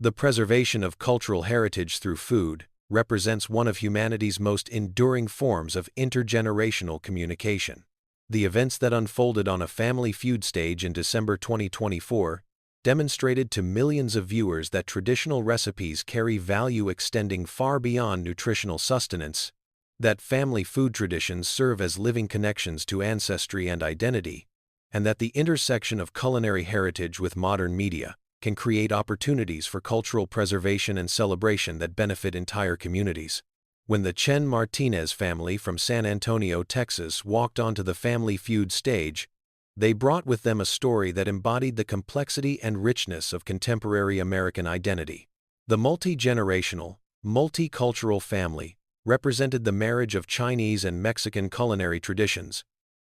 The preservation of cultural heritage through food represents one of humanity's most enduring forms of intergenerational communication. The events that unfolded on a Family Feud stage in December 2024 demonstrated to millions of viewers that traditional recipes carry value extending far beyond nutritional sustenance, that family food traditions serve as living connections to ancestry and identity, and that the intersection of culinary heritage with modern media can create opportunities for cultural preservation and celebration that benefit entire communities. When the Chen Martinez family from San Antonio, Texas, walked onto the Family Feud stage, they brought with them a story that embodied the complexity and richness of contemporary American identity. The multi-generational, multicultural family represented the marriage of Chinese and Mexican culinary traditions,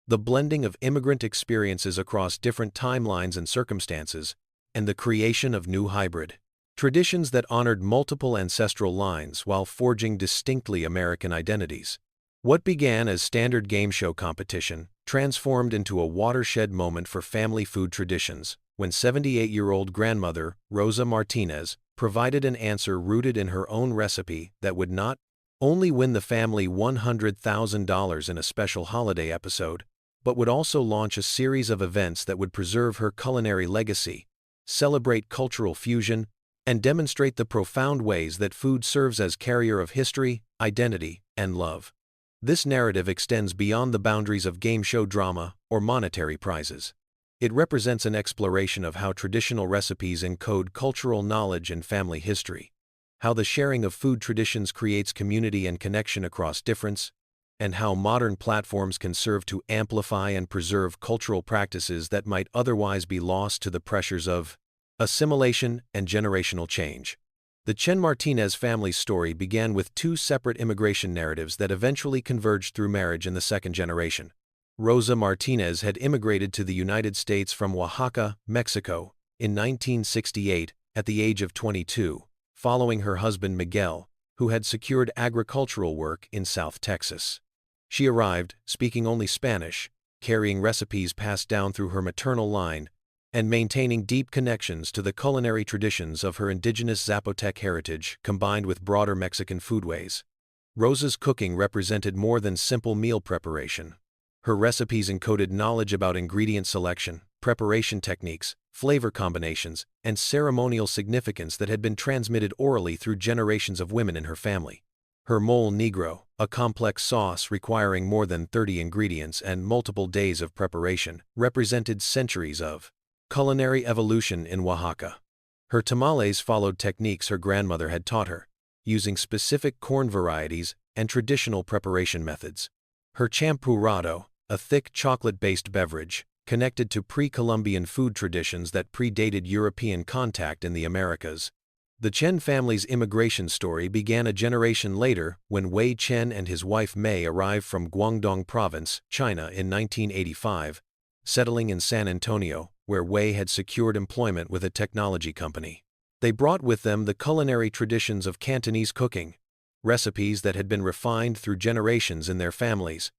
the blending of immigrant experiences across different timelines and circumstances, and the creation of new hybrid traditions that honored multiple ancestral lines while forging distinctly American identities. What began as standard game show competition transformed into a watershed moment for family food traditions when 78-year-old grandmother Rosa Martinez provided an answer rooted in her own recipe that would not only win the family $100,000 in a special holiday episode, but would also launch a series of events that would preserve her culinary legacy, celebrate cultural fusion, and demonstrate the profound ways that food serves as carrier of history, identity, and love. This narrative extends beyond the boundaries of game show drama or monetary prizes. It represents an exploration of how traditional recipes encode cultural knowledge and family history, how the sharing of food traditions creates community and connection across difference, and how modern platforms can serve to amplify and preserve cultural practices that might otherwise be lost to the pressures of assimilation and generational change. The Chen Martinez family's story began with two separate immigration narratives that eventually converged through marriage in the second generation. Rosa Martinez had immigrated to the United States from Oaxaca, Mexico, in 1968 at the age of 22, following her husband Miguel, who had secured agricultural work in South Texas. She arrived, speaking only Spanish, carrying recipes passed down through her maternal line, and maintaining deep connections to the culinary traditions of her indigenous Zapotec heritage combined with broader Mexican foodways. Rosa's cooking represented more than simple meal preparation. Her recipes encoded knowledge about ingredient selection, preparation techniques, flavor combinations, and ceremonial significance that had been transmitted orally through generations of women in her family. Her mole negro, a complex sauce requiring more than 30 ingredients and multiple days of preparation, represented centuries of culinary evolution in Oaxaca. Her tamales followed techniques her grandmother had taught her, using specific corn varieties and traditional preparation methods. Her champurrado, a thick chocolate-based beverage, connected to pre-Columbian food traditions that predated European contact in the Americas. The Chen family's immigration story began a generation later when Wei Chen and his wife Mei arrived from Guangdong Province, China in 1985, settling in San Antonio, where Wei had secured employment with a technology company. They brought with them the culinary traditions of Cantonese cooking, recipes that had been refined through generations in their families,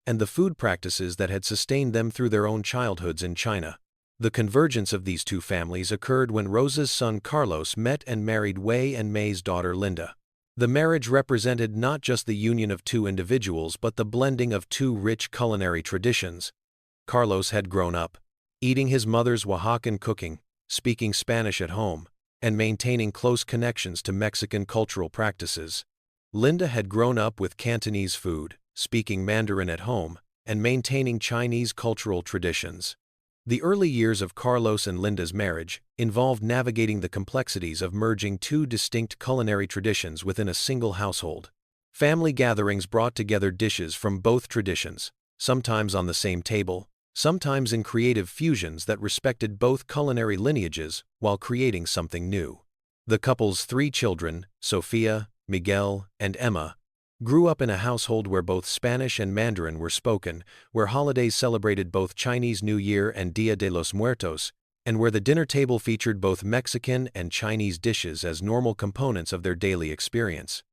and the food practices that had sustained them through their own childhoods in China. The convergence of these two families occurred when Rosa's son Carlos met and married Wei and Mei's daughter Linda. The marriage represented not just the union of two individuals but the blending of two rich culinary traditions. Carlos had grown up, eating his mother's Oaxacan cooking, speaking Spanish at home, and maintaining close connections to Mexican cultural practices. Linda had grown up with Cantonese food, speaking Mandarin at home, and maintaining Chinese cultural traditions. The early years of Carlos and Linda's marriage involved navigating the complexities of merging two distinct culinary traditions within a single household. Family gatherings brought together dishes from both traditions, sometimes on the same table, sometimes in creative fusions that respected both culinary lineages while creating something new. The couple's three children, Sofia, Miguel, and Emma, grew up in a household where both Spanish and Mandarin were spoken, where holidays celebrated both Chinese New Year and Dia de los Muertos, and where the dinner table featured both Mexican and Chinese dishes as normal components of their daily experience.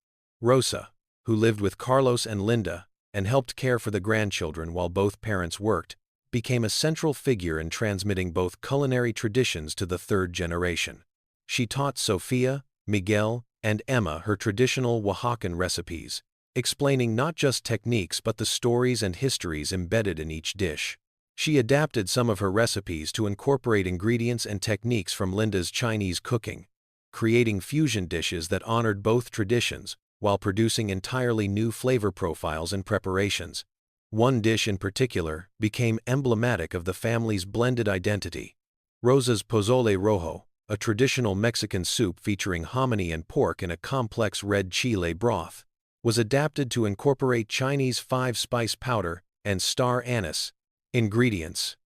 Rosa, who lived with Carlos and Linda and helped care for the grandchildren while both parents worked, became a central figure in transmitting both culinary traditions to the third generation. She taught Sofia, Miguel, and Emma her traditional Oaxacan recipes, explaining not just techniques but the stories and histories embedded in each dish. She adapted some of her recipes to incorporate ingredients and techniques from Linda's Chinese cooking, creating fusion dishes that honored both traditions while producing entirely new flavor profiles and preparations. One dish in particular became emblematic of the family's blended identity. Rosa's pozole rojo, a traditional Mexican soup featuring hominy and pork in a complex red chile broth, was adapted to incorporate Chinese 5-spice powder and star anise. Ingredients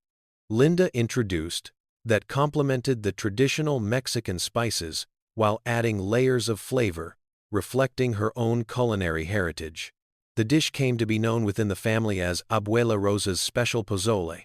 Linda introduced that complemented the traditional Mexican spices while adding layers of flavor, reflecting her own culinary heritage. The dish came to be known within the family as Abuela Rosa's special pozole,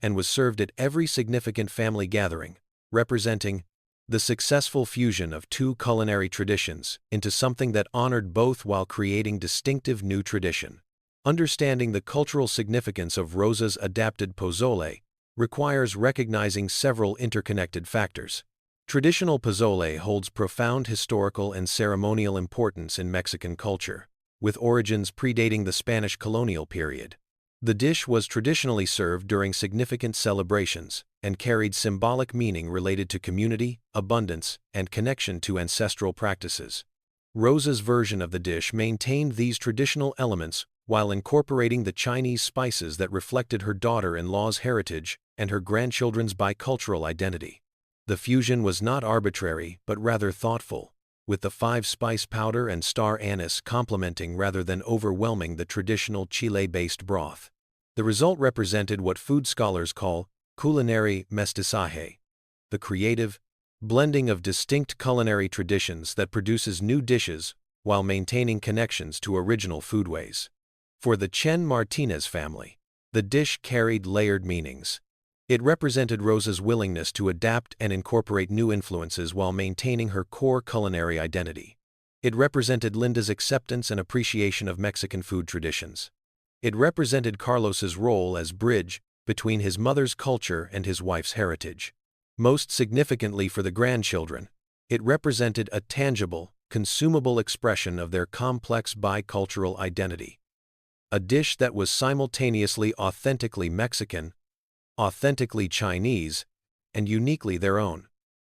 and was served at every significant family gathering, representing the successful fusion of two culinary traditions into something that honored both while creating distinctive new tradition. Understanding the cultural significance of Rosa's adapted pozole requires recognizing several interconnected factors. Traditional pozole holds profound historical and ceremonial importance in Mexican culture, with origins predating the Spanish colonial period. The dish was traditionally served during significant celebrations and carried symbolic meaning related to community, abundance, and connection to ancestral practices. Rosa's version of the dish maintained these traditional elements while incorporating the Chinese spices that reflected her daughter-in-law's heritage and her grandchildren's bicultural identity. The fusion was not arbitrary but rather thoughtful, with the 5-spice powder and star anise complementing rather than overwhelming the traditional Chile-based broth. The result represented what food scholars call culinary mestizaje, the creative blending of distinct culinary traditions that produces new dishes while maintaining connections to original foodways. For the Chen Martinez family, the dish carried layered meanings. It represented Rosa's willingness to adapt and incorporate new influences while maintaining her core culinary identity. It represented Linda's acceptance and appreciation of Mexican food traditions. It represented Carlos's role as bridge between his mother's culture and his wife's heritage. Most significantly for the grandchildren, it represented a tangible, consumable expression of their complex bicultural identity. A dish that was simultaneously authentically Mexican, authentically Chinese, and uniquely their own.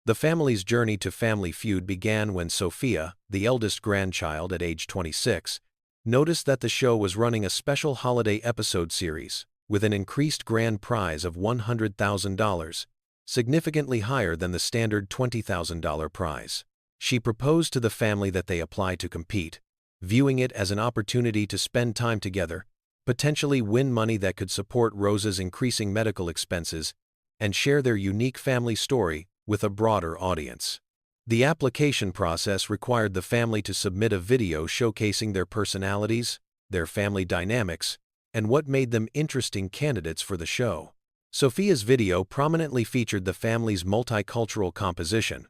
The family's journey to Family Feud began when Sofia, the eldest grandchild at age 26, noticed that the show was running a special holiday episode series with an increased grand prize of $100,000, significantly higher than the standard $20,000 prize. She proposed to the family that they apply to compete, viewing it as an opportunity to spend time together, potentially win money that could support Rosa's increasing medical expenses, and share their unique family story with a broader audience. The application process required the family to submit a video showcasing their personalities, their family dynamics, and what made them interesting candidates for the show. Sofia's video prominently featured the family's multicultural composition,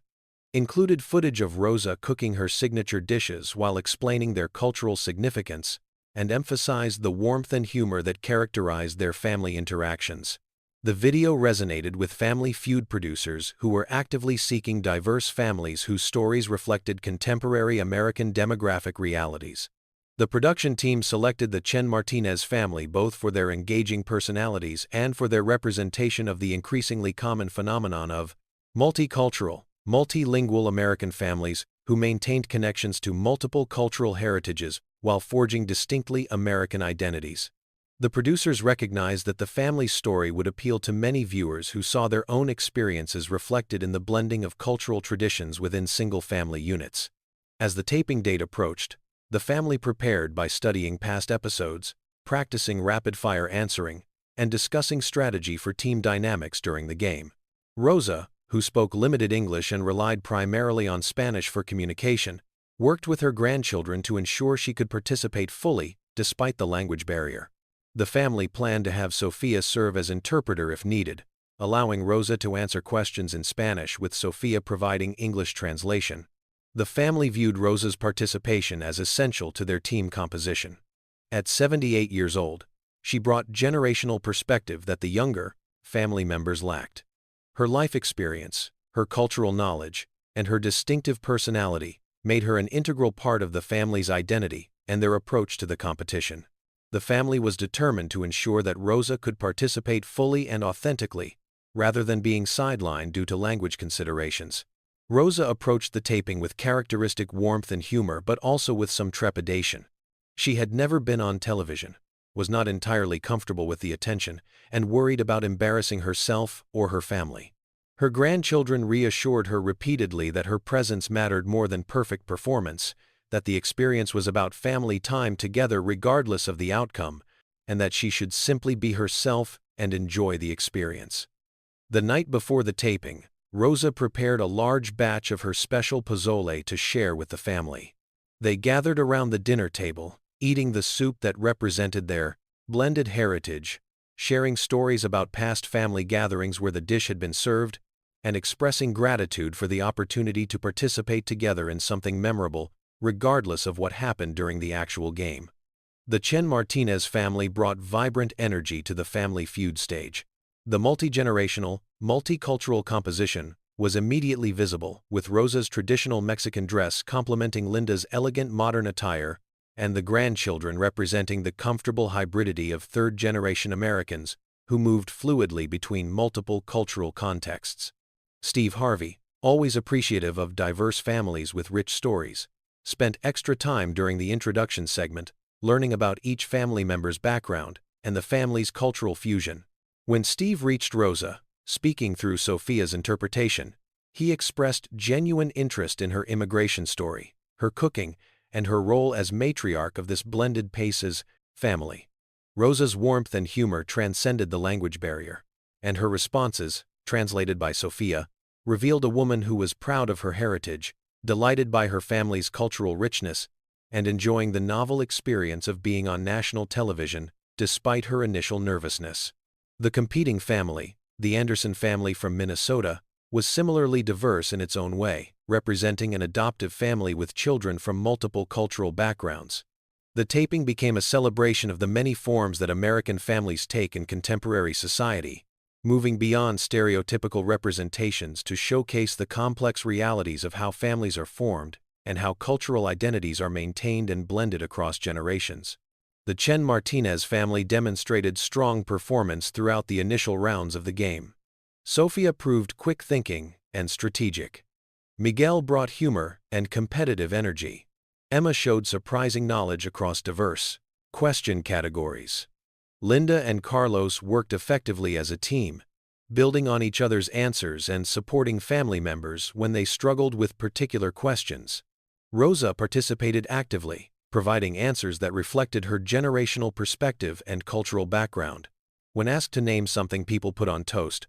included footage of Rosa cooking her signature dishes while explaining their cultural significance, and emphasized the warmth and humor that characterized their family interactions. The video resonated with Family Feud producers who were actively seeking diverse families whose stories reflected contemporary American demographic realities. The production team selected the Chen Martinez family both for their engaging personalities and for their representation of the increasingly common phenomenon of multicultural, multilingual American families who maintained connections to multiple cultural heritages while forging distinctly American identities. The producers recognized that the family's story would appeal to many viewers who saw their own experiences reflected in the blending of cultural traditions within single-family units. As the taping date approached, the family prepared by studying past episodes, practicing rapid-fire answering, and discussing strategy for team dynamics during the game. Rosa, who spoke limited English and relied primarily on Spanish for communication, worked with her grandchildren to ensure she could participate fully despite the language barrier. The family planned to have Sofia serve as interpreter if needed, allowing Rosa to answer questions in Spanish with Sofia providing English translation. The family viewed Rosa's participation as essential to their team composition. At 78 years old, she brought generational perspective that the younger family members lacked. Her life experience, her cultural knowledge, and her distinctive personality made her an integral part of the family's identity and their approach to the competition. The family was determined to ensure that Rosa could participate fully and authentically, rather than being sidelined due to language considerations. Rosa approached the taping with characteristic warmth and humor, but also with some trepidation. She had never been on television, was not entirely comfortable with the attention, and worried about embarrassing herself or her family. Her grandchildren reassured her repeatedly that her presence mattered more than perfect performance, that the experience was about family time together regardless of the outcome, and that she should simply be herself and enjoy the experience. The night before the taping, Rosa prepared a large batch of her special pozole to share with the family. They gathered around the dinner table, eating the soup that represented their blended heritage, sharing stories about past family gatherings where the dish had been served, and expressing gratitude for the opportunity to participate together in something memorable, regardless of what happened during the actual game. The Chen Martinez family brought vibrant energy to the Family Feud stage. The multi-generational, multicultural composition was immediately visible, with Rosa's traditional Mexican dress complementing Linda's elegant modern attire, and the grandchildren representing the comfortable hybridity of third-generation Americans who moved fluidly between multiple cultural contexts. Steve Harvey, always appreciative of diverse families with rich stories, spent extra time during the introduction segment learning about each family member's background and the family's cultural fusion. When Steve reached Rosa, speaking through Sophia's interpretation, he expressed genuine interest in her immigration story, her cooking, and her role as matriarch of this blended paces family. Rosa's warmth and humor transcended the language barrier, and her responses, translated by Sophia, revealed a woman who was proud of her heritage, delighted by her family's cultural richness, and enjoying the novel experience of being on national television despite her initial nervousness. The competing family, the Anderson family from Minnesota, was similarly diverse in its own way, representing an adoptive family with children from multiple cultural backgrounds. The taping became a celebration of the many forms that American families take in contemporary society, moving beyond stereotypical representations to showcase the complex realities of how families are formed and how cultural identities are maintained and blended across generations. The Chen Martinez family demonstrated strong performance throughout the initial rounds of the game. Sophia proved quick thinking and strategic. Miguel brought humor and competitive energy. Emma showed surprising knowledge across diverse question categories. Linda and Carlos worked effectively as a team, building on each other's answers and supporting family members when they struggled with particular questions. Rosa participated actively, providing answers that reflected her generational perspective and cultural background. When asked to name something people put on toast,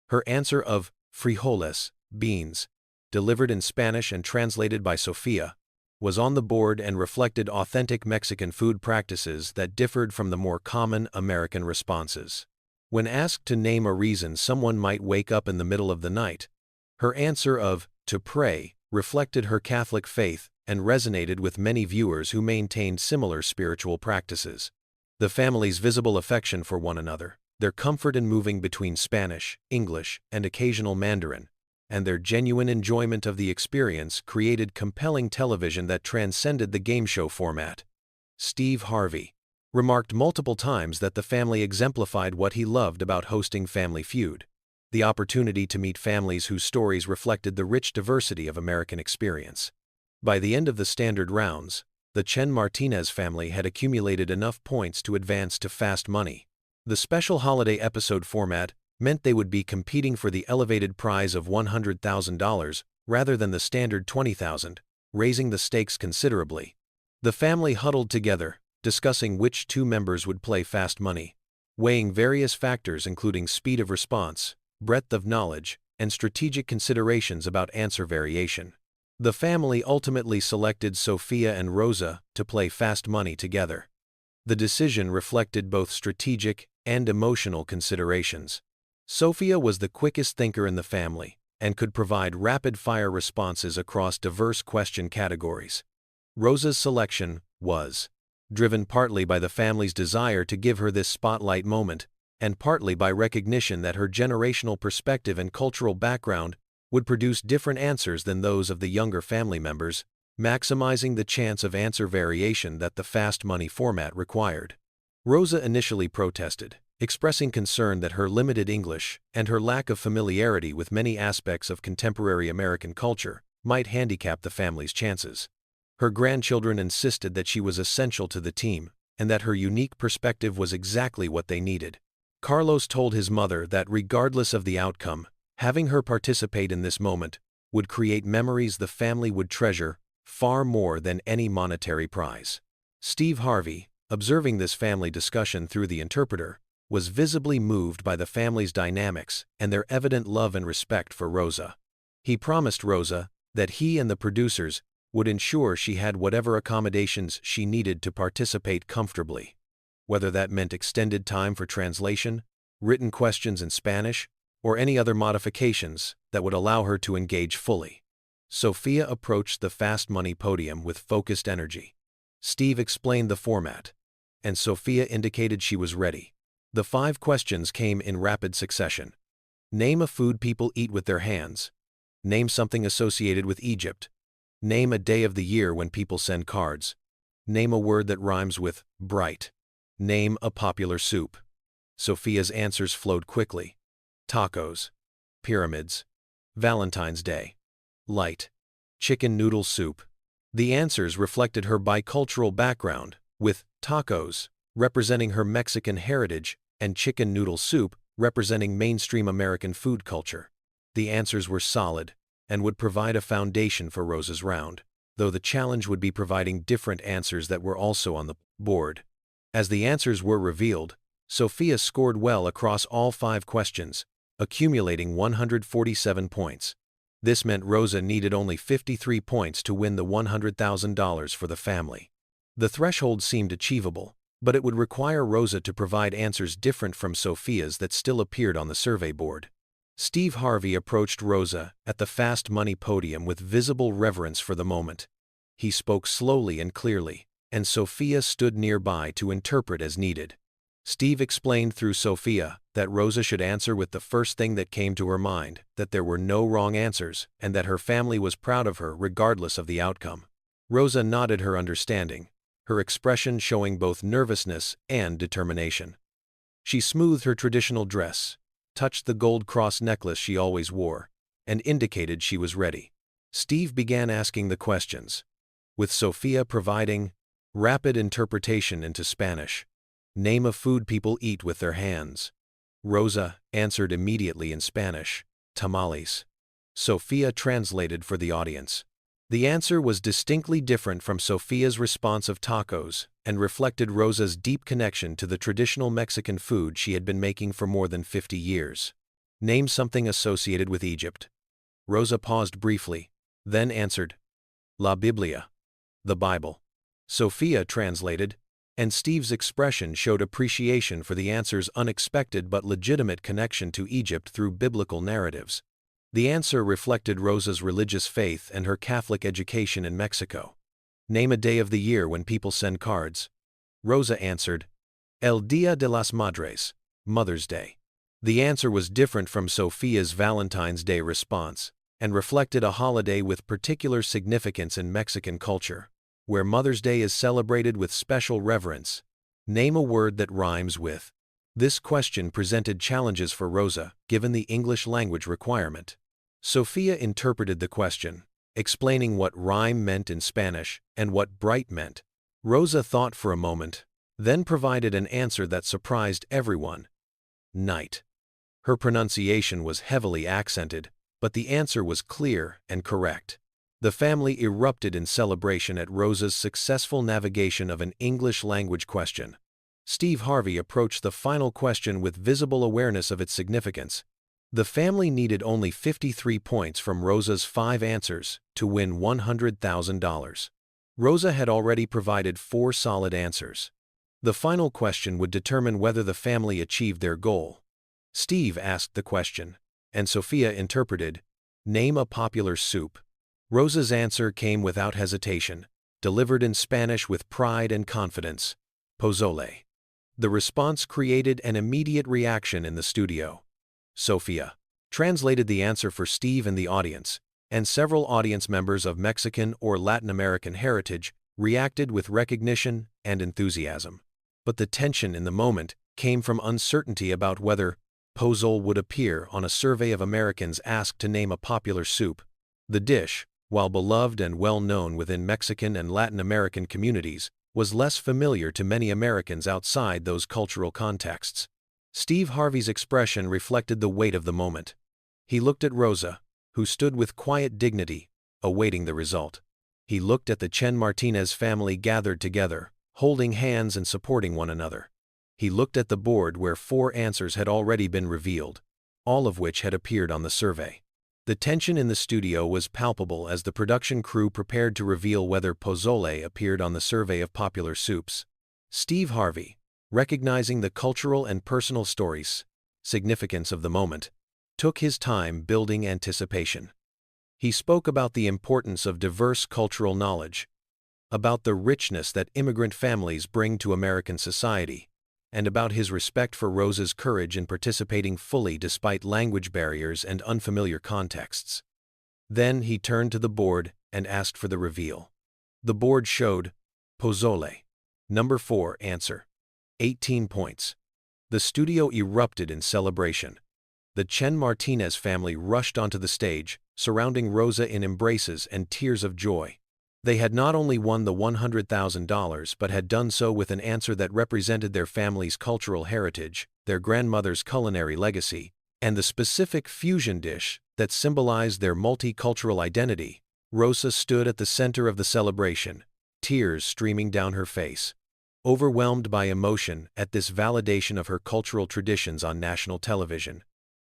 her answer of frijoles, beans, delivered in Spanish and translated by Sophia, was on the board and reflected authentic Mexican food practices that differed from the more common American responses. When asked to name a reason someone might wake up in the middle of the night, her answer of to pray reflected her Catholic faith and resonated with many viewers who maintained similar spiritual practices. The family's visible affection for one another, their comfort in moving between Spanish, English, and occasional Mandarin, and their genuine enjoyment of the experience created compelling television that transcended the game show format. Steve Harvey remarked multiple times that the family exemplified what he loved about hosting Family Feud: the opportunity to meet families whose stories reflected the rich diversity of American experience. By the end of the standard rounds, the Chen Martinez family had accumulated enough points to advance to fast money. The special holiday episode format meant they would be competing for the elevated prize of $100,000 rather than the standard $20,000, raising the stakes considerably. The family huddled together, discussing which two members would play fast money, weighing various factors including speed of response, breadth of knowledge, and strategic considerations about answer variation. The family ultimately selected Sophia and Rosa to play fast money together. The decision reflected both strategic and emotional considerations. Sophia was the quickest thinker in the family and could provide rapid-fire responses across diverse question categories. Rosa's selection was driven partly by the family's desire to give her this spotlight moment, and partly by recognition that her generational perspective and cultural background would produce different answers than those of the younger family members, maximizing the chance of answer variation that the fast money format required. Rosa initially protested, expressing concern that her limited English and her lack of familiarity with many aspects of contemporary American culture might handicap the family's chances. Her grandchildren insisted that she was essential to the team and that her unique perspective was exactly what they needed. Carlos told his mother that regardless of the outcome, having her participate in this moment would create memories the family would treasure far more than any monetary prize. Steve Harvey, observing this family discussion through the interpreter, was visibly moved by the family's dynamics and their evident love and respect for Rosa. He promised Rosa that he and the producers would ensure she had whatever accommodations she needed to participate comfortably, whether that meant extended time for translation, written questions in Spanish, or any other modifications that would allow her to engage fully. Sophia approached the Fast Money podium with focused energy. Steve explained the format, and Sophia indicated she was ready. The 5 questions came in rapid succession. Name a food people eat with their hands. Name something associated with Egypt. Name a day of the year when people send cards. Name a word that rhymes with bright. Name a popular soup. Sophia's answers flowed quickly. Tacos. Pyramids. Valentine's Day. Light. Chicken noodle soup. The answers reflected her bicultural background, with tacos representing her Mexican heritage and chicken noodle soup representing mainstream American food culture. The answers were solid and would provide a foundation for Rosa's round, though the challenge would be providing different answers that were also on the board. As the answers were revealed, Sophia scored well across all 5 questions, accumulating 147 points. This meant Rosa needed only 53 points to win the $100,000 for the family. The threshold seemed achievable, but it would require Rosa to provide answers different from Sophia's that still appeared on the survey board. Steve Harvey approached Rosa at the Fast Money podium with visible reverence for the moment. He spoke slowly and clearly, and Sophia stood nearby to interpret as needed. Steve explained through Sophia that Rosa should answer with the first thing that came to her mind, that there were no wrong answers, and that her family was proud of her regardless of the outcome. Rosa nodded her understanding, her expression showing both nervousness and determination. She smoothed her traditional dress, touched the gold cross necklace she always wore, and indicated she was ready. Steve began asking the questions, with Sophia providing rapid interpretation into Spanish. Name a food people eat with their hands. Rosa answered immediately in Spanish, tamales. Sophia translated for the audience. The answer was distinctly different from Sophia's response of tacos and reflected Rosa's deep connection to the traditional Mexican food she had been making for more than 50 years. Name something associated with Egypt. Rosa paused briefly, then answered, La Biblia. The Bible. Sophia translated, and Steve's expression showed appreciation for the answer's unexpected but legitimate connection to Egypt through biblical narratives. The answer reflected Rosa's religious faith and her Catholic education in Mexico. Name a day of the year when people send cards. Rosa answered, El Día de las Madres, Mother's Day. The answer was different from Sophia's Valentine's Day response, and reflected a holiday with particular significance in Mexican culture, where Mother's Day is celebrated with special reverence. Name a word that rhymes with. This question presented challenges for Rosa, given the English language requirement. Sophia interpreted the question, explaining what rhyme meant in Spanish and what bright meant. Rosa thought for a moment, then provided an answer that surprised everyone. Night. Her pronunciation was heavily accented, but the answer was clear and correct. The family erupted in celebration at Rosa's successful navigation of an English language question. Steve Harvey approached the final question with visible awareness of its significance. The family needed only 53 points from Rosa's 5 answers to win $100,000. Rosa had already provided 4 solid answers. The final question would determine whether the family achieved their goal. Steve asked the question, and Sophia interpreted, Name a popular soup. Rosa's answer came without hesitation, delivered in Spanish with pride and confidence. Pozole. The response created an immediate reaction in the studio. Sophia, translated the answer for Steve and the audience, and several audience members of Mexican or Latin American heritage reacted with recognition and enthusiasm. But the tension in the moment came from uncertainty about whether pozole would appear on a survey of Americans asked to name a popular soup. The dish, while beloved and well known within Mexican and Latin American communities, was less familiar to many Americans outside those cultural contexts. Steve Harvey's expression reflected the weight of the moment. He looked at Rosa, who stood with quiet dignity, awaiting the result. He looked at the Chen Martinez family gathered together, holding hands and supporting one another. He looked at the board where 4 answers had already been revealed, all of which had appeared on the survey. The tension in the studio was palpable as the production crew prepared to reveal whether pozole appeared on the survey of popular soups. Steve Harvey, recognizing the cultural and personal significance of the moment, took his time building anticipation. He spoke about the importance of diverse cultural knowledge, about the richness that immigrant families bring to American society, and about his respect for Rosa's courage in participating fully despite language barriers and unfamiliar contexts. Then he turned to the board and asked for the reveal. The board showed pozole. Number 4 answer. 18 points. The studio erupted in celebration. The Chen Martinez family rushed onto the stage, surrounding Rosa in embraces and tears of joy. They had not only won the $100,000 but had done so with an answer that represented their family's cultural heritage, their grandmother's culinary legacy, and the specific fusion dish that symbolized their multicultural identity. Rosa stood at the center of the celebration, tears streaming down her face, overwhelmed by emotion at this validation of her cultural traditions on national television.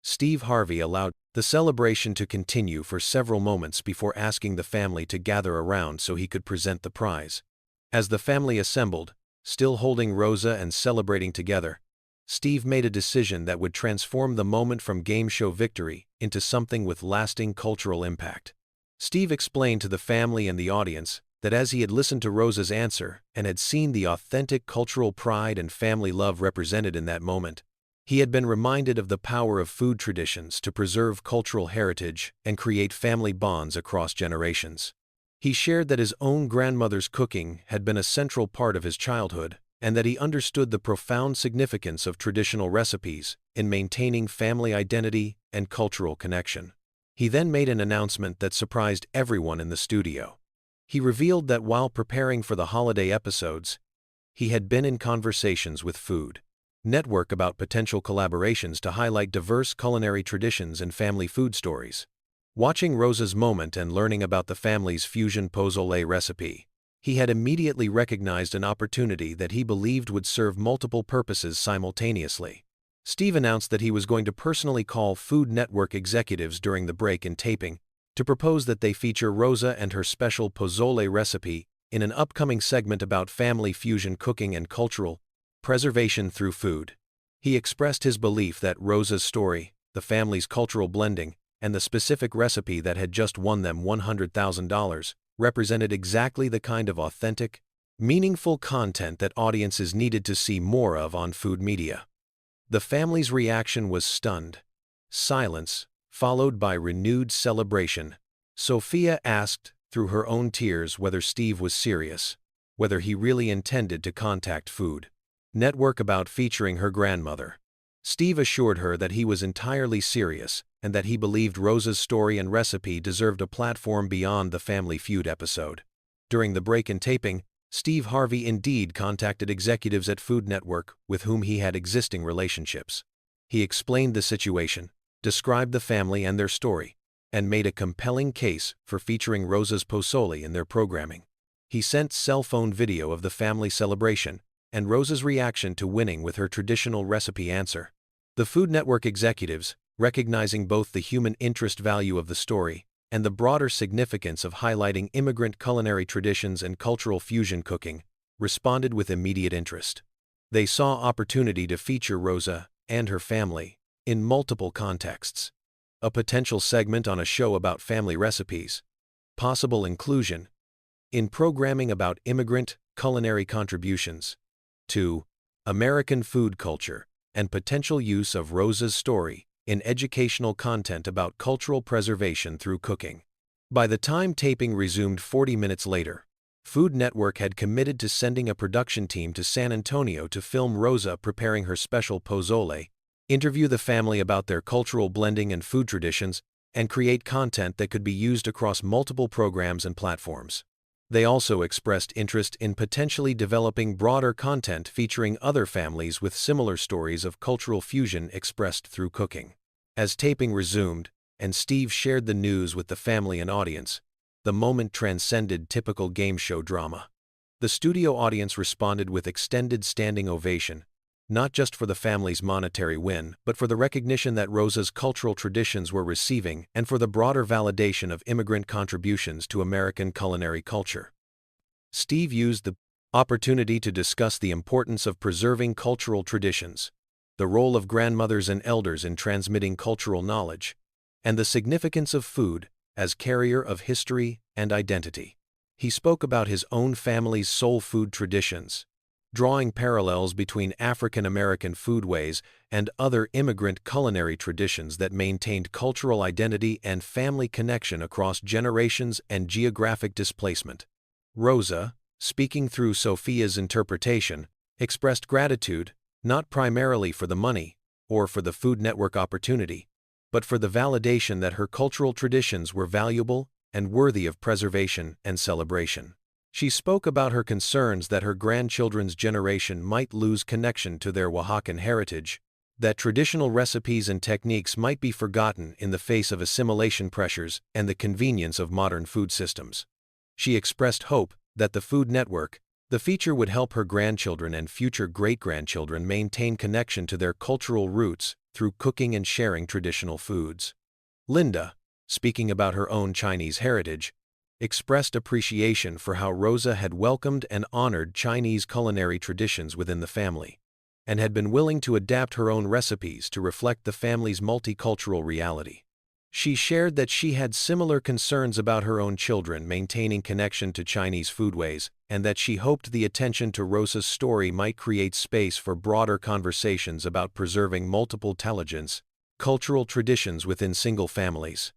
Steve Harvey allowed the celebration to continue for several moments before asking the family to gather around so he could present the prize. As the family assembled, still holding Rosa and celebrating together, Steve made a decision that would transform the moment from game show victory into something with lasting cultural impact. Steve explained to the family and the audience that as he had listened to Rosa's answer and had seen the authentic cultural pride and family love represented in that moment, he had been reminded of the power of food traditions to preserve cultural heritage and create family bonds across generations. He shared that his own grandmother's cooking had been a central part of his childhood, and that he understood the profound significance of traditional recipes in maintaining family identity and cultural connection. He then made an announcement that surprised everyone in the studio. He revealed that while preparing for the holiday episodes, he had been in conversations with Food Network about potential collaborations to highlight diverse culinary traditions and family food stories. Watching Rosa's moment and learning about the family's fusion pozole recipe, he had immediately recognized an opportunity that he believed would serve multiple purposes simultaneously. Steve announced that he was going to personally call Food Network executives during the break in taping to propose that they feature Rosa and her special pozole recipe in an upcoming segment about family fusion cooking and cultural preservation through food. He expressed his belief that Rosa's story, the family's cultural blending, and the specific recipe that had just won them $100,000 represented exactly the kind of authentic, meaningful content that audiences needed to see more of on food media. The family's reaction was stunned silence, followed by renewed celebration. Sophia asked, through her own tears, whether Steve was serious, whether he really intended to contact Food Network about featuring her grandmother. Steve assured her that he was entirely serious and that he believed Rosa's story and recipe deserved a platform beyond the Family Feud episode. During the break in taping, Steve Harvey indeed contacted executives at Food Network with whom he had existing relationships. He explained the situation, described the family and their story, and made a compelling case for featuring Rosa's pozole in their programming. He sent cell phone video of the family celebration and Rosa's reaction to winning with her traditional recipe answer. The Food Network executives, recognizing both the human interest value of the story and the broader significance of highlighting immigrant culinary traditions and cultural fusion cooking, responded with immediate interest. They saw opportunity to feature Rosa and her family in multiple contexts. A potential segment on a show about family recipes, possible inclusion in programming about immigrant culinary contributions to American food culture, and potential use of Rosa's story in educational content about cultural preservation through cooking. By the time taping resumed 40 minutes later, Food Network had committed to sending a production team to San Antonio to film Rosa preparing her special pozole, interview the family about their cultural blending and food traditions, and create content that could be used across multiple programs and platforms. They also expressed interest in potentially developing broader content featuring other families with similar stories of cultural fusion expressed through cooking. As taping resumed, and Steve shared the news with the family and audience, the moment transcended typical game show drama. The studio audience responded with extended standing ovation, not just for the family's monetary win, but for the recognition that Rosa's cultural traditions were receiving and for the broader validation of immigrant contributions to American culinary culture. Steve used the opportunity to discuss the importance of preserving cultural traditions, the role of grandmothers and elders in transmitting cultural knowledge, and the significance of food as carrier of history and identity. He spoke about his own family's soul food traditions, drawing parallels between African American foodways and other immigrant culinary traditions that maintained cultural identity and family connection across generations and geographic displacement. Rosa, speaking through Sophia's interpretation, expressed gratitude, not primarily for the money or for the Food Network opportunity, but for the validation that her cultural traditions were valuable and worthy of preservation and celebration. She spoke about her concerns that her grandchildren's generation might lose connection to their Oaxacan heritage, that traditional recipes and techniques might be forgotten in the face of assimilation pressures and the convenience of modern food systems. She expressed hope that the Food Network, the feature, would help her grandchildren and future great-grandchildren maintain connection to their cultural roots through cooking and sharing traditional foods. Linda, speaking about her own Chinese heritage, expressed appreciation for how Rosa had welcomed and honored Chinese culinary traditions within the family, and had been willing to adapt her own recipes to reflect the family's multicultural reality. She shared that she had similar concerns about her own children maintaining connection to Chinese foodways, and that she hoped the attention to Rosa's story might create space for broader conversations about preserving multiple intelligence, cultural traditions within single families.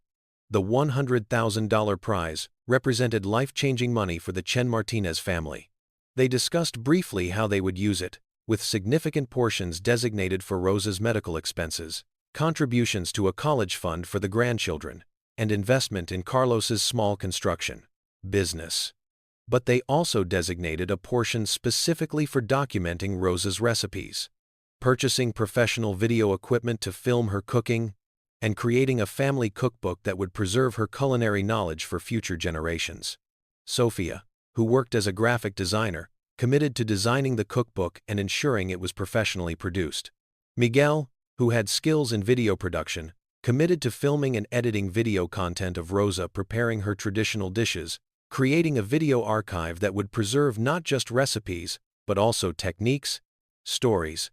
The $100,000 prize represented life-changing money for the Chen Martinez family. They discussed briefly how they would use it, with significant portions designated for Rosa's medical expenses, contributions to a college fund for the grandchildren, and investment in Carlos's small construction business. But they also designated a portion specifically for documenting Rosa's recipes, purchasing professional video equipment to film her cooking, and creating a family cookbook that would preserve her culinary knowledge for future generations. Sophia, who worked as a graphic designer, committed to designing the cookbook and ensuring it was professionally produced. Miguel, who had skills in video production, committed to filming and editing video content of Rosa preparing her traditional dishes, creating a video archive that would preserve not just recipes, but also techniques, stories,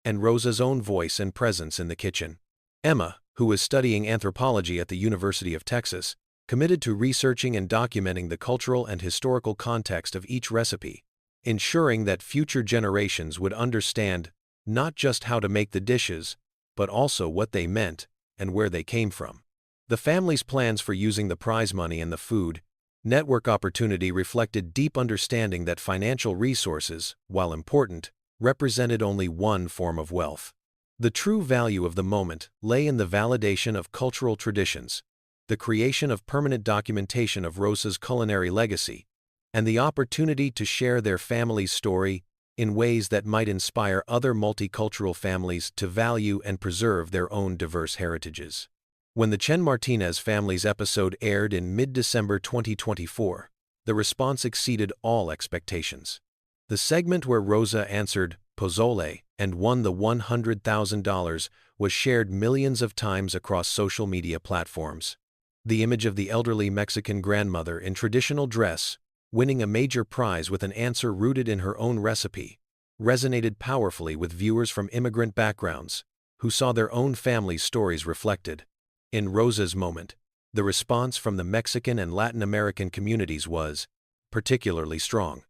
and Rosa's own voice and presence in the kitchen. Emma, who was studying anthropology at the University of Texas, committed to researching and documenting the cultural and historical context of each recipe, ensuring that future generations would understand not just how to make the dishes, but also what they meant and where they came from. The family's plans for using the prize money and the Food Network opportunity reflected deep understanding that financial resources, while important, represented only one form of wealth. The true value of the moment lay in the validation of cultural traditions, the creation of permanent documentation of Rosa's culinary legacy, and the opportunity to share their family's story in ways that might inspire other multicultural families to value and preserve their own diverse heritages. When the Chen Martinez family's episode aired in mid-December 2024, the response exceeded all expectations. The segment where Rosa answered pozole and won the $100,000 was shared millions of times across social media platforms. The image of the elderly Mexican grandmother in traditional dress, winning a major prize with an answer rooted in her own recipe, resonated powerfully with viewers from immigrant backgrounds, who saw their own family's stories reflected. In Rosa's moment, the response from the Mexican and Latin American communities was particularly strong.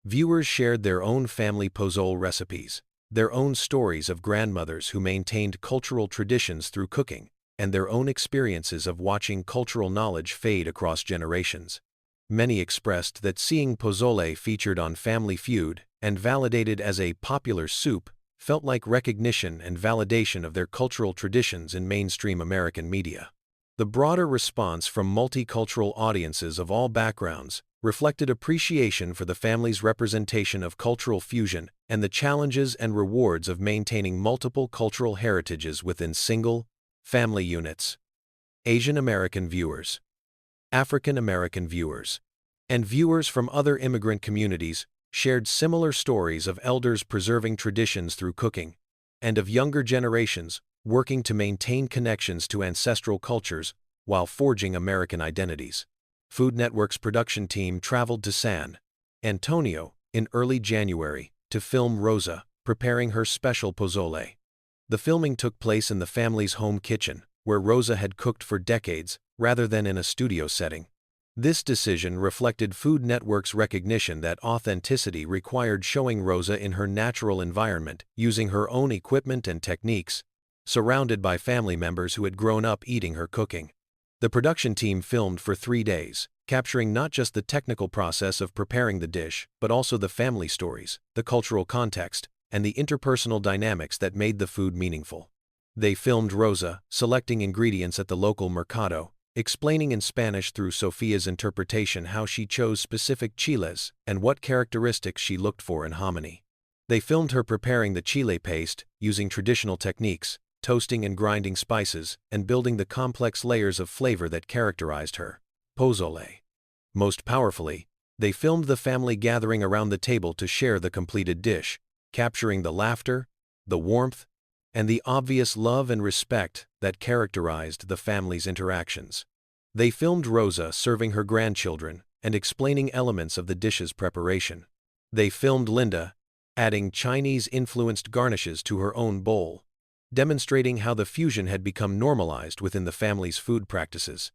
Viewers shared their own family pozole recipes, their own stories of grandmothers who maintained cultural traditions through cooking, and their own experiences of watching cultural knowledge fade across generations. Many expressed that seeing pozole featured on Family Feud and validated as a popular soup felt like recognition and validation of their cultural traditions in mainstream American media. The broader response from multicultural audiences of all backgrounds reflected appreciation for the family's representation of cultural fusion and the challenges and rewards of maintaining multiple cultural heritages within single, family units. Asian American viewers, African American viewers, and viewers from other immigrant communities shared similar stories of elders preserving traditions through cooking, and of younger generations working to maintain connections to ancestral cultures while forging American identities. Food Network's production team traveled to San Antonio in early January to film Rosa preparing her special pozole. The filming took place in the family's home kitchen, where Rosa had cooked for decades, rather than in a studio setting. This decision reflected Food Network's recognition that authenticity required showing Rosa in her natural environment, using her own equipment and techniques, surrounded by family members who had grown up eating her cooking. The production team filmed for 3 days, capturing not just the technical process of preparing the dish, but also the family stories, the cultural context, and the interpersonal dynamics that made the food meaningful. They filmed Rosa selecting ingredients at the local mercado, explaining in Spanish through Sofia's interpretation how she chose specific chiles and what characteristics she looked for in hominy. They filmed her preparing the chile paste, using traditional techniques, toasting and grinding spices, and building the complex layers of flavor that characterized her pozole. Most powerfully, they filmed the family gathering around the table to share the completed dish, capturing the laughter, the warmth, and the obvious love and respect that characterized the family's interactions. They filmed Rosa serving her grandchildren and explaining elements of the dish's preparation. They filmed Linda adding Chinese-influenced garnishes to her own bowl, demonstrating how the fusion had become normalized within the family's food practices.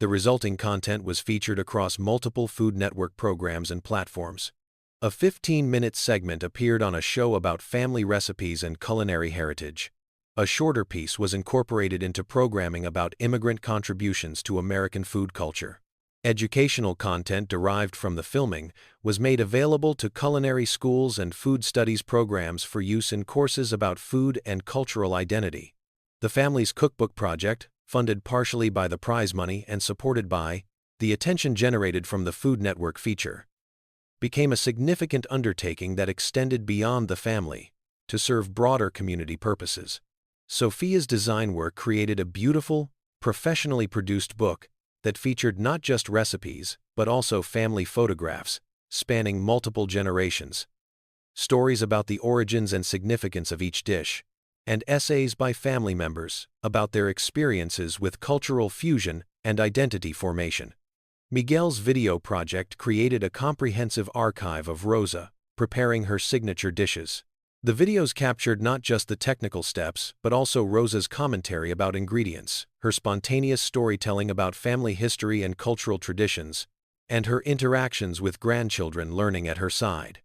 The resulting content was featured across multiple Food Network programs and platforms. A 15-minute segment appeared on a show about family recipes and culinary heritage. A shorter piece was incorporated into programming about immigrant contributions to American food culture. Educational content derived from the filming was made available to culinary schools and food studies programs for use in courses about food and cultural identity. The family's cookbook project, funded partially by the prize money and supported by the attention generated from the Food Network feature, became a significant undertaking that extended beyond the family to serve broader community purposes. Sofia's design work created a beautiful, professionally produced book that featured not just recipes, but also family photographs, spanning multiple generations, stories about the origins and significance of each dish, and essays by family members about their experiences with cultural fusion and identity formation. Miguel's video project created a comprehensive archive of Rosa preparing her signature dishes. The videos captured not just the technical steps, but also Rosa's commentary about ingredients, her spontaneous storytelling about family history and cultural traditions, and her interactions with grandchildren learning at her side.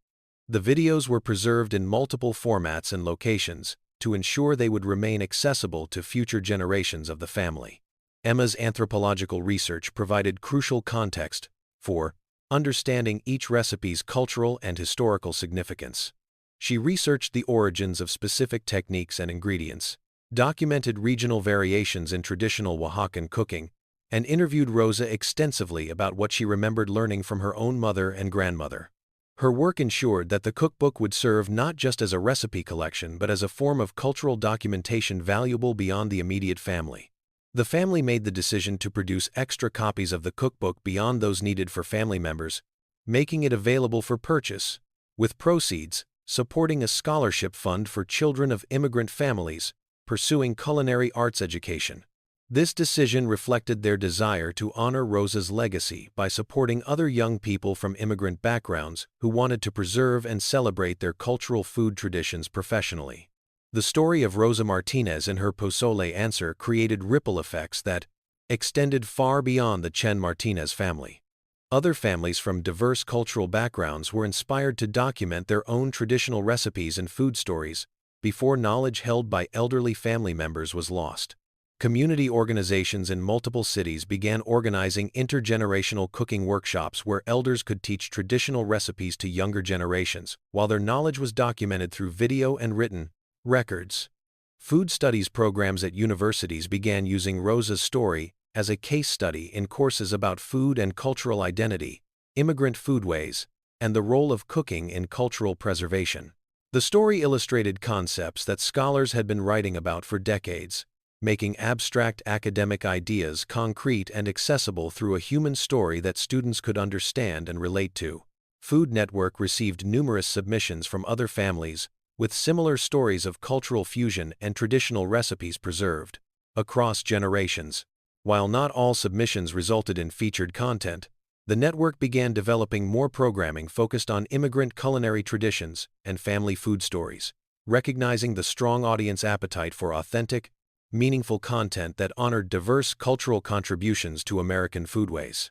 The videos were preserved in multiple formats and locations to ensure they would remain accessible to future generations of the family. Emma's anthropological research provided crucial context for understanding each recipe's cultural and historical significance. She researched the origins of specific techniques and ingredients, documented regional variations in traditional Oaxacan cooking, and interviewed Rosa extensively about what she remembered learning from her own mother and grandmother. Her work ensured that the cookbook would serve not just as a recipe collection but as a form of cultural documentation valuable beyond the immediate family. The family made the decision to produce extra copies of the cookbook beyond those needed for family members, making it available for purchase, with proceeds supporting a scholarship fund for children of immigrant families pursuing culinary arts education. This decision reflected their desire to honor Rosa's legacy by supporting other young people from immigrant backgrounds who wanted to preserve and celebrate their cultural food traditions professionally. The story of Rosa Martinez and her pozole answer created ripple effects that extended far beyond the Chen Martinez family. Other families from diverse cultural backgrounds were inspired to document their own traditional recipes and food stories before knowledge held by elderly family members was lost. Community organizations in multiple cities began organizing intergenerational cooking workshops where elders could teach traditional recipes to younger generations, while their knowledge was documented through video and written records. Food studies programs at universities began using Rosa's story as a case study in courses about food and cultural identity, immigrant foodways, and the role of cooking in cultural preservation. The story illustrated concepts that scholars had been writing about for decades, making abstract academic ideas concrete and accessible through a human story that students could understand and relate to. Food Network received numerous submissions from other families, with similar stories of cultural fusion and traditional recipes preserved across generations. While not all submissions resulted in featured content, the network began developing more programming focused on immigrant culinary traditions and family food stories, recognizing the strong audience appetite for authentic, meaningful content that honored diverse cultural contributions to American foodways.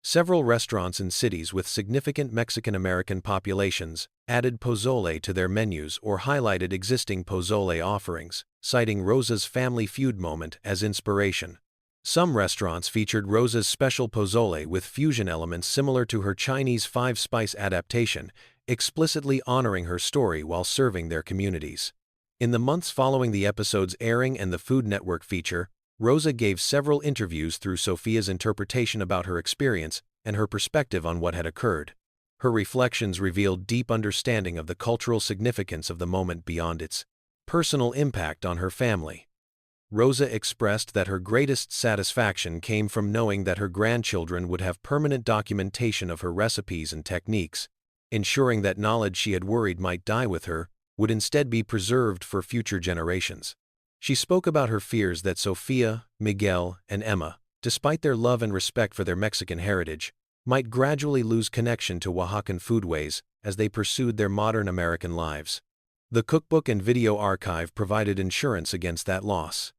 Several restaurants in cities with significant Mexican-American populations added pozole to their menus or highlighted existing pozole offerings, citing Rosa's family feud moment as inspiration. Some restaurants featured Rosa's special pozole with fusion elements similar to her Chinese five-spice adaptation, explicitly honoring her story while serving their communities. In the months following the episode's airing and the Food Network feature, Rosa gave several interviews through Sophia's interpretation about her experience and her perspective on what had occurred. Her reflections revealed deep understanding of the cultural significance of the moment beyond its personal impact on her family. Rosa expressed that her greatest satisfaction came from knowing that her grandchildren would have permanent documentation of her recipes and techniques, ensuring that knowledge she had worried might die with her would instead be preserved for future generations. She spoke about her fears that Sophia, Miguel, and Emma, despite their love and respect for their Mexican heritage, might gradually lose connection to Oaxacan foodways as they pursued their modern American lives. The cookbook and video archive provided insurance against that loss.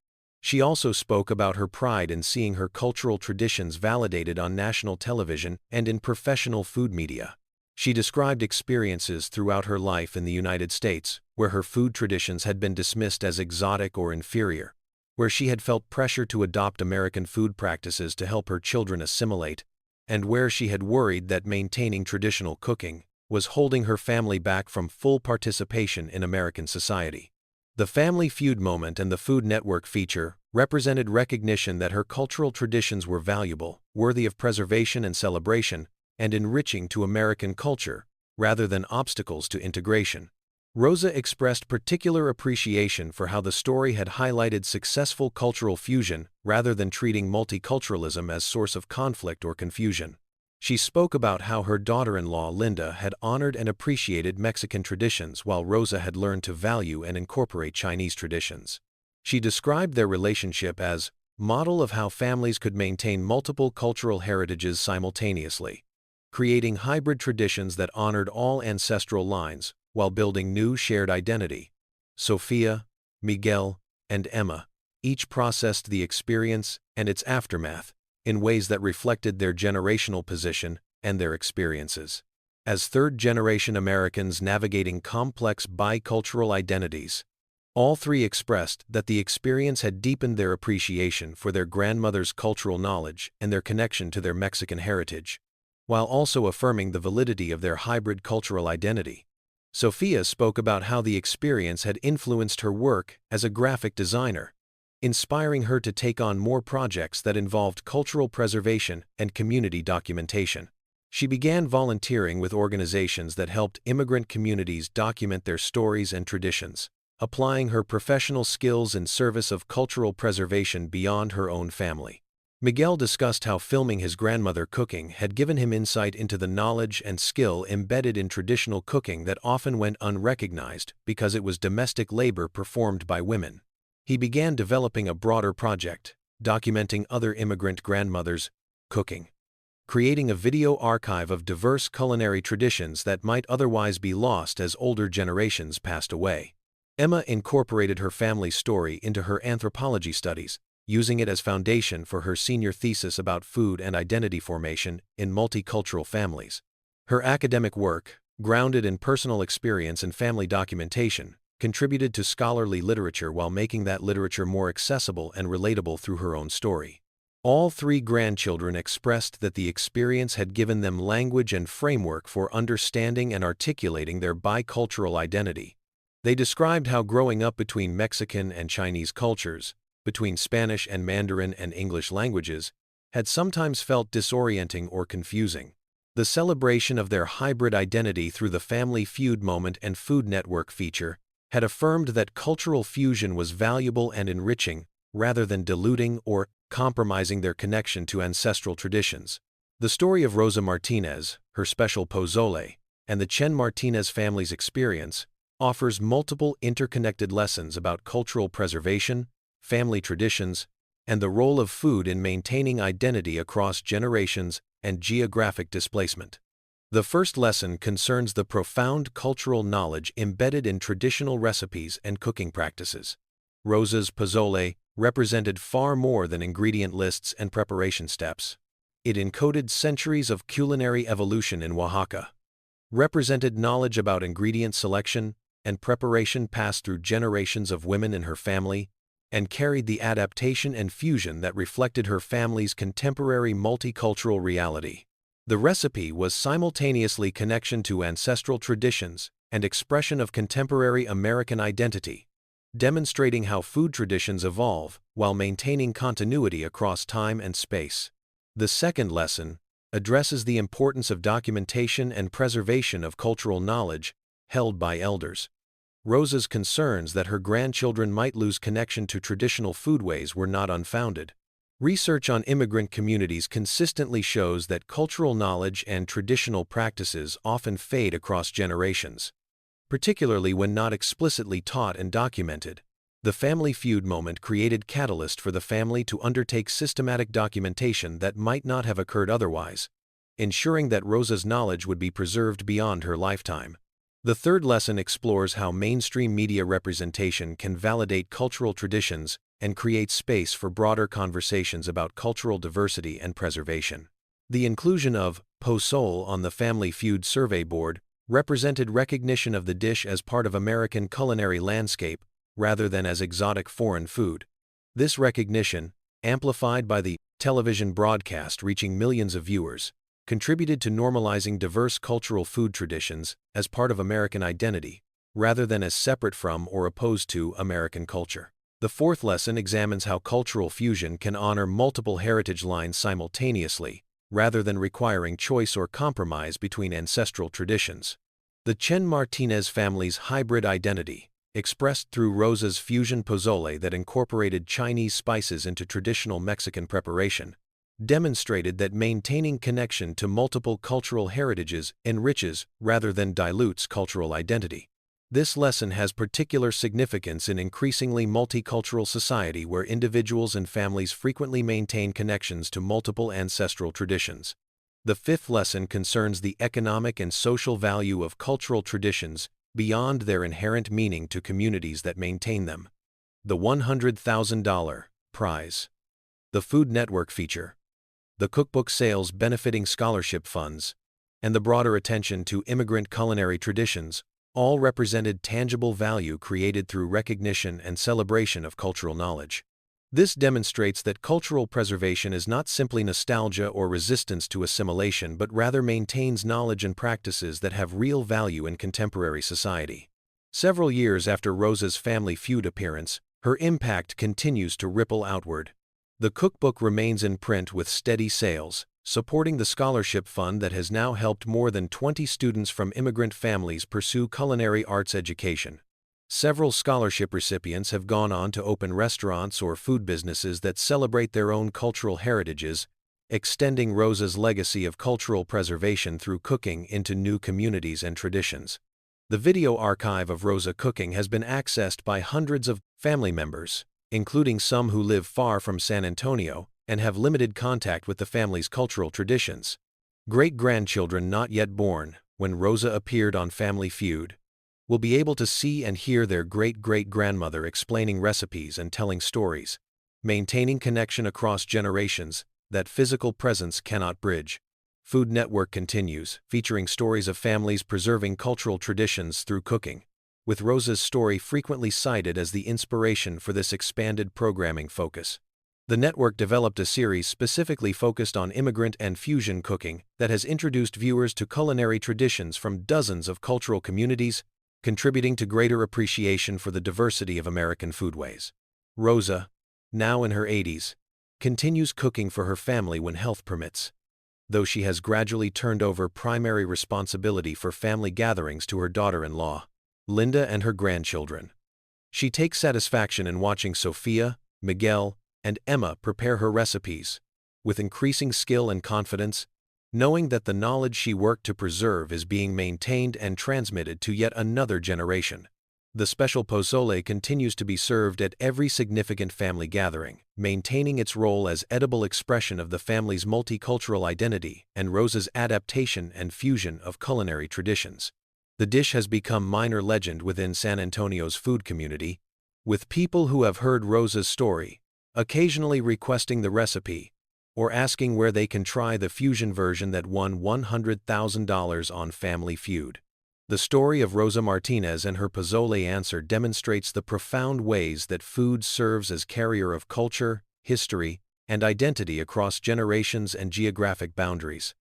She also spoke about her pride in seeing her cultural traditions validated on national television and in professional food media. She described experiences throughout her life in the United States, where her food traditions had been dismissed as exotic or inferior, where she had felt pressure to adopt American food practices to help her children assimilate, and where she had worried that maintaining traditional cooking was holding her family back from full participation in American society. The Family Feud moment and the Food Network feature represented recognition that her cultural traditions were valuable, worthy of preservation and celebration, and enriching to American culture, rather than obstacles to integration. Rosa expressed particular appreciation for how the story had highlighted successful cultural fusion rather than treating multiculturalism as source of conflict or confusion. She spoke about how her daughter-in-law Linda had honored and appreciated Mexican traditions while Rosa had learned to value and incorporate Chinese traditions. She described their relationship as a model of how families could maintain multiple cultural heritages simultaneously, creating hybrid traditions that honored all ancestral lines while building new shared identity. Sophia, Miguel, and Emma each processed the experience and its aftermath in ways that reflected their generational position and their experiences. As third-generation Americans navigating complex bicultural identities, all three expressed that the experience had deepened their appreciation for their grandmother's cultural knowledge and their connection to their Mexican heritage, while also affirming the validity of their hybrid cultural identity. Sophia spoke about how the experience had influenced her work as a graphic designer, inspiring her to take on more projects that involved cultural preservation and community documentation. She began volunteering with organizations that helped immigrant communities document their stories and traditions, applying her professional skills in service of cultural preservation beyond her own family. Miguel discussed how filming his grandmother cooking had given him insight into the knowledge and skill embedded in traditional cooking that often went unrecognized because it was domestic labor performed by women. He began developing a broader project, documenting other immigrant grandmothers' cooking, creating a video archive of diverse culinary traditions that might otherwise be lost as older generations passed away. Emma incorporated her family's story into her anthropology studies, using it as foundation for her senior thesis about food and identity formation in multicultural families. Her academic work, grounded in personal experience and family documentation, contributed to scholarly literature while making that literature more accessible and relatable through her own story. All three grandchildren expressed that the experience had given them language and framework for understanding and articulating their bicultural identity. They described how growing up between Mexican and Chinese cultures, between Spanish and Mandarin and English languages, had sometimes felt disorienting or confusing. The celebration of their hybrid identity through the Family Feud moment and Food Network feature had affirmed that cultural fusion was valuable and enriching, rather than diluting or compromising their connection to ancestral traditions. The story of Rosa Martinez, her special pozole, and the Chen Martinez family's experience offers multiple interconnected lessons about cultural preservation, family traditions, and the role of food in maintaining identity across generations and geographic displacement. The first lesson concerns the profound cultural knowledge embedded in traditional recipes and cooking practices. Rosa's pozole represented far more than ingredient lists and preparation steps. It encoded centuries of culinary evolution in Oaxaca, represented knowledge about ingredient selection and preparation passed through generations of women in her family, and carried the adaptation and fusion that reflected her family's contemporary multicultural reality. The recipe was simultaneously connection to ancestral traditions and expression of contemporary American identity, demonstrating how food traditions evolve while maintaining continuity across time and space. The second lesson addresses the importance of documentation and preservation of cultural knowledge held by elders. Rosa's concerns that her grandchildren might lose connection to traditional foodways were not unfounded. Research on immigrant communities consistently shows that cultural knowledge and traditional practices often fade across generations, particularly when not explicitly taught and documented. The Family Feud moment created catalyst for the family to undertake systematic documentation that might not have occurred otherwise, ensuring that Rosa's knowledge would be preserved beyond her lifetime. The third lesson explores how mainstream media representation can validate cultural traditions and create space for broader conversations about cultural diversity and preservation. The inclusion of pozole on the Family Feud survey board represented recognition of the dish as part of American culinary landscape rather than as exotic foreign food. This recognition, amplified by the television broadcast reaching millions of viewers, contributed to normalizing diverse cultural food traditions as part of American identity, rather than as separate from or opposed to American culture. The fourth lesson examines how cultural fusion can honor multiple heritage lines simultaneously, rather than requiring choice or compromise between ancestral traditions. The Chen Martinez family's hybrid identity, expressed through Rosa's fusion pozole that incorporated Chinese spices into traditional Mexican preparation, demonstrated that maintaining connection to multiple cultural heritages enriches rather than dilutes cultural identity. This lesson has particular significance in increasingly multicultural society where individuals and families frequently maintain connections to multiple ancestral traditions. The fifth lesson concerns the economic and social value of cultural traditions beyond their inherent meaning to communities that maintain them. The $100,000 prize. The Food Network feature. The cookbook sales benefiting scholarship funds, and the broader attention to immigrant culinary traditions all represented tangible value created through recognition and celebration of cultural knowledge. This demonstrates that cultural preservation is not simply nostalgia or resistance to assimilation but rather maintains knowledge and practices that have real value in contemporary society. Several years after Rosa's Family Feud appearance, her impact continues to ripple outward. The cookbook remains in print with steady sales, supporting the scholarship fund that has now helped more than 20 students from immigrant families pursue culinary arts education. Several scholarship recipients have gone on to open restaurants or food businesses that celebrate their own cultural heritages, extending Rosa's legacy of cultural preservation through cooking into new communities and traditions. The video archive of Rosa cooking has been accessed by hundreds of family members, including some who live far from San Antonio and have limited contact with the family's cultural traditions. Great-grandchildren not yet born, when Rosa appeared on Family Feud, will be able to see and hear their great-great-grandmother explaining recipes and telling stories, maintaining connection across generations that physical presence cannot bridge. Food Network continues, featuring stories of families preserving cultural traditions through cooking, with Rosa's story frequently cited as the inspiration for this expanded programming focus. The network developed a series specifically focused on immigrant and fusion cooking that has introduced viewers to culinary traditions from dozens of cultural communities, contributing to greater appreciation for the diversity of American foodways. Rosa, now in her 80s, continues cooking for her family when health permits, though she has gradually turned over primary responsibility for family gatherings to her daughter-in-law, Linda, and her grandchildren. She takes satisfaction in watching Sophia, Miguel, and Emma prepare her recipes, with increasing skill and confidence, knowing that the knowledge she worked to preserve is being maintained and transmitted to yet another generation. The special pozole continues to be served at every significant family gathering, maintaining its role as edible expression of the family's multicultural identity and Rosa's adaptation and fusion of culinary traditions. The dish has become minor legend within San Antonio's food community, with people who have heard Rosa's story occasionally requesting the recipe or asking where they can try the fusion version that won $100,000 on Family Feud. The story of Rosa Martinez and her pozole answer demonstrates the profound ways that food serves as carrier of culture, history, and identity across generations and geographic boundaries.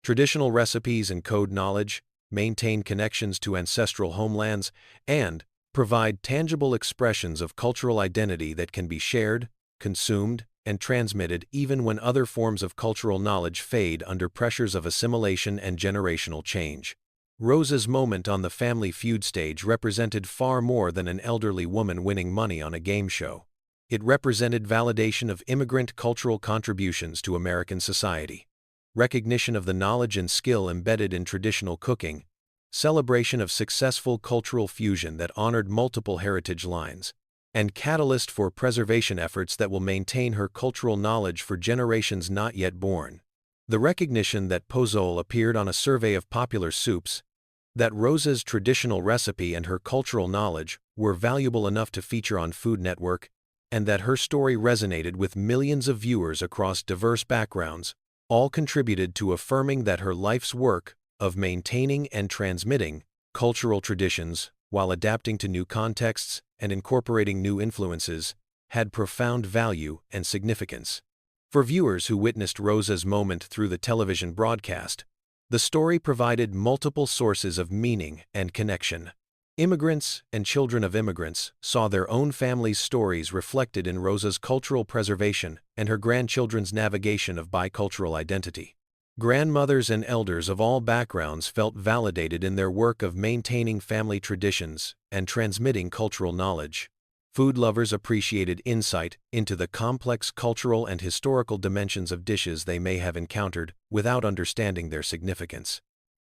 Traditional recipes and code knowledge maintain connections to ancestral homelands and provide tangible expressions of cultural identity that can be shared, consumed, and transmitted even when other forms of cultural knowledge fade under pressures of assimilation and generational change. Rosa's moment on the Family Feud stage represented far more than an elderly woman winning money on a game show. It represented validation of immigrant cultural contributions to American society, recognition of the knowledge and skill embedded in traditional cooking, celebration of successful cultural fusion that honored multiple heritage lines, and catalyst for preservation efforts that will maintain her cultural knowledge for generations not yet born. The recognition that pozole appeared on a survey of popular soups, that Rosa's traditional recipe and her cultural knowledge were valuable enough to feature on Food Network, and that her story resonated with millions of viewers across diverse backgrounds, all contributed to affirming that her life's work of maintaining and transmitting cultural traditions while adapting to new contexts and incorporating new influences had profound value and significance. For viewers who witnessed Rosa's moment through the television broadcast, the story provided multiple sources of meaning and connection. Immigrants and children of immigrants saw their own families' stories reflected in Rosa's cultural preservation and her grandchildren's navigation of bicultural identity. Grandmothers and elders of all backgrounds felt validated in their work of maintaining family traditions and transmitting cultural knowledge. Food lovers appreciated insight into the complex cultural and historical dimensions of dishes they may have encountered without understanding their significance.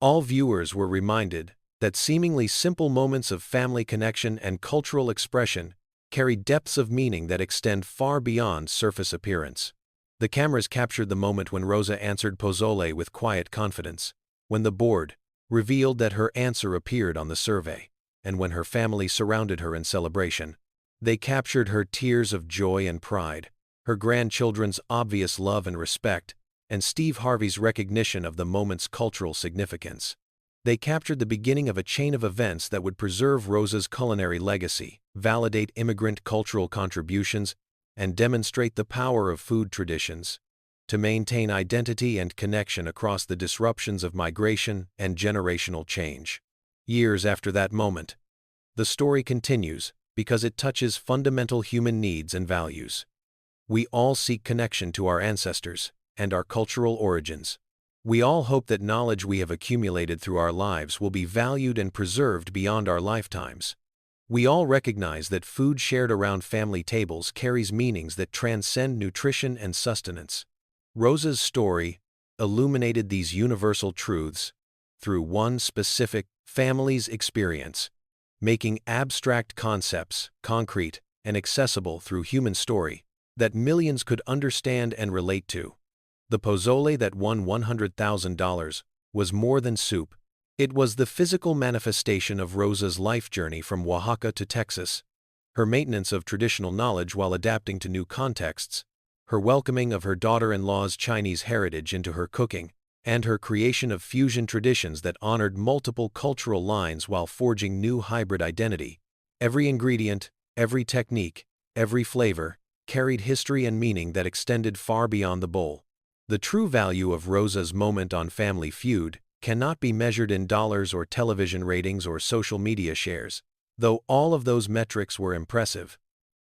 All viewers were reminded that seemingly simple moments of family connection and cultural expression carry depths of meaning that extend far beyond surface appearance. The cameras captured the moment when Rosa answered pozole with quiet confidence, when the board revealed that her answer appeared on the survey, and when her family surrounded her in celebration. They captured her tears of joy and pride, her grandchildren's obvious love and respect, and Steve Harvey's recognition of the moment's cultural significance. They captured the beginning of a chain of events that would preserve Rosa's culinary legacy, validate immigrant cultural contributions, and demonstrate the power of food traditions to maintain identity and connection across the disruptions of migration and generational change. Years after that moment, the story continues because it touches fundamental human needs and values. We all seek connection to our ancestors and our cultural origins. We all hope that knowledge we have accumulated through our lives will be valued and preserved beyond our lifetimes. We all recognize that food shared around family tables carries meanings that transcend nutrition and sustenance. Rosa's story illuminated these universal truths through one specific family's experience, making abstract concepts concrete and accessible through human story that millions could understand and relate to. The pozole that won $100,000 was more than soup. It was the physical manifestation of Rosa's life journey from Oaxaca to Texas, her maintenance of traditional knowledge while adapting to new contexts, her welcoming of her daughter-in-law's Chinese heritage into her cooking, and her creation of fusion traditions that honored multiple cultural lines while forging new hybrid identity. Every ingredient, every technique, every flavor, carried history and meaning that extended far beyond the bowl. The true value of Rosa's moment on Family Feud cannot be measured in dollars or television ratings or social media shares, though all of those metrics were impressive.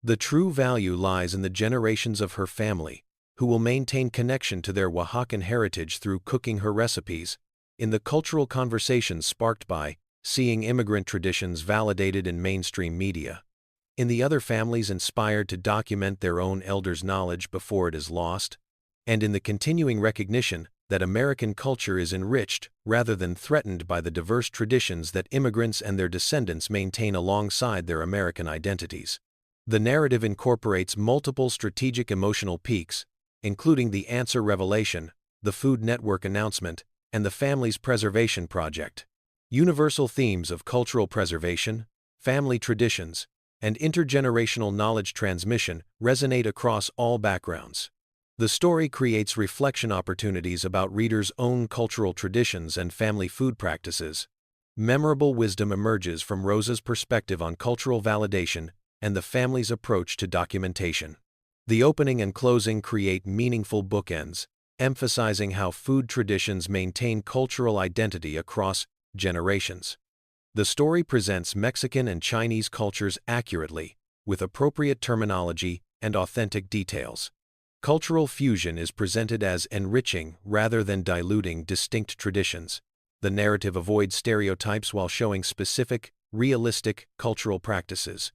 The true value lies in the generations of her family, who will maintain connection to their Oaxacan heritage through cooking her recipes, in the cultural conversations sparked by seeing immigrant traditions validated in mainstream media, in the other families inspired to document their own elders' knowledge before it is lost, and in the continuing recognition that American culture is enriched rather than threatened by the diverse traditions that immigrants and their descendants maintain alongside their American identities. The narrative incorporates multiple strategic emotional peaks, including the answer revelation, the Food Network announcement, and the Family's Preservation Project. Universal themes of cultural preservation, family traditions, and intergenerational knowledge transmission resonate across all backgrounds. The story creates reflection opportunities about readers' own cultural traditions and family food practices. Memorable wisdom emerges from Rosa's perspective on cultural validation and the family's approach to documentation. The opening and closing create meaningful bookends, emphasizing how food traditions maintain cultural identity across generations. The story presents Mexican and Chinese cultures accurately, with appropriate terminology and authentic details. Cultural fusion is presented as enriching rather than diluting distinct traditions. The narrative avoids stereotypes while showing specific, realistic cultural practices.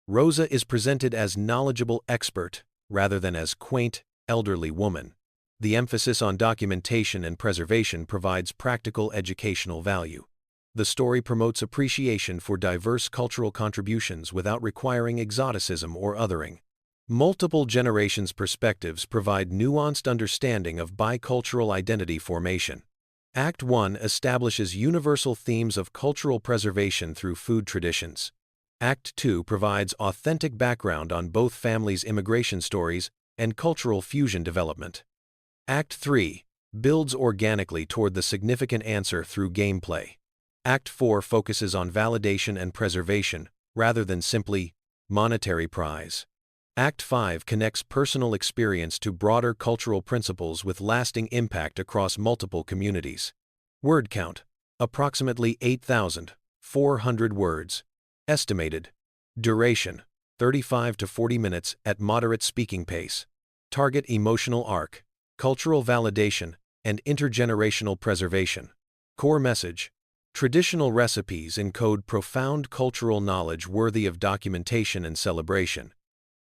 Rosa is presented as knowledgeable expert rather than as quaint, elderly woman. The emphasis on documentation and preservation provides practical educational value. The story promotes appreciation for diverse cultural contributions without requiring exoticism or othering. Multiple generations' perspectives provide nuanced understanding of bicultural identity formation. Act 1 establishes universal themes of cultural preservation through food traditions. Act 2 provides authentic background on both families' immigration stories and cultural fusion development. Act 3 builds organically toward the significant answer through gameplay. Act 4 focuses on validation and preservation, rather than simply monetary prize. Act 5 connects personal experience to broader cultural principles with lasting impact across multiple communities. Word count: approximately 8,400 words. Estimated duration: 35 to 40 minutes at moderate speaking pace. Target emotional arc: cultural validation and intergenerational preservation. Core message: traditional recipes encode profound cultural knowledge worthy of documentation and celebration,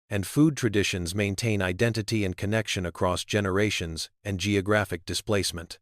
and food traditions maintain identity and connection across generations and geographic displacement.